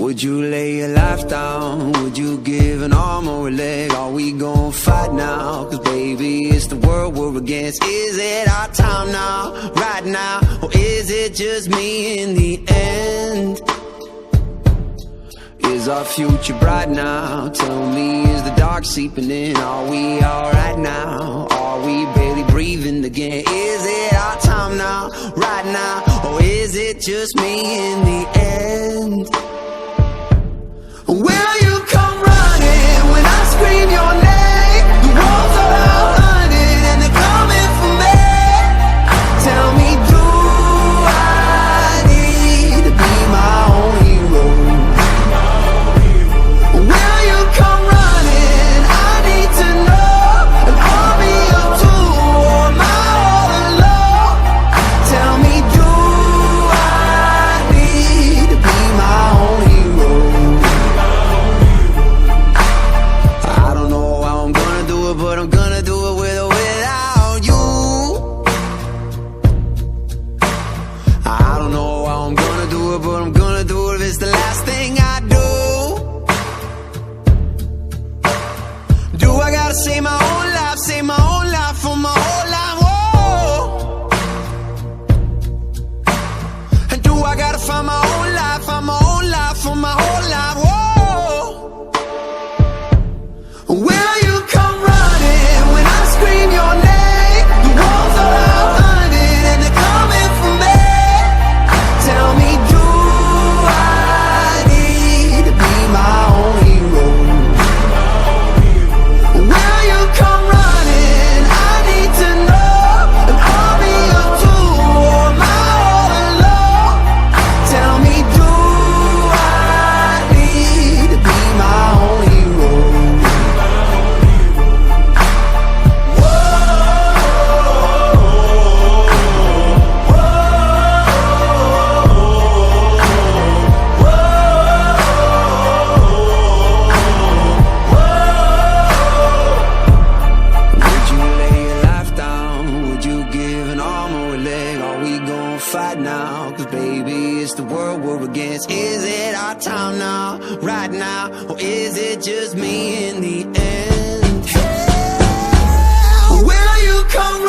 Would you lay your life down? Would you give an arm or a leg? Are we gon' fight now? Cause baby, it's the world we're against. Is it our time now, right now? Or is it just me in the end? Is our future bright now? Tell me, is the dark seeping in? Are we alright now? Are we barely breathing again? Is it our time now, right now? Or is it just me in the end? Will you come running when I scream your name? The walls are out hunting and they're coming for me. Tell me, do I need to be my own hero? Will you come running? I need to know. An army of two or am I all alone? Tell me, do I need to be my own hero? But I'm gonna do it with or without you. I don't know how I'm gonna do it, but I'm gonna do it if it's the last thing I do. Do I gotta save my own life for my whole life? Whoa. And do I gotta find my own life for my whole life? Whoa. Will you come running when I scream your name? The walls are out hunting and they're coming for me. Tell me, do I need to be my own hero? Will you come running? I need to know. An army of two or am I all alone? Tell me, do I need to be my own hero? Fight now, cause baby, it's the world we're against. Is it our time now, right now? Or is it just me in the end? Will you come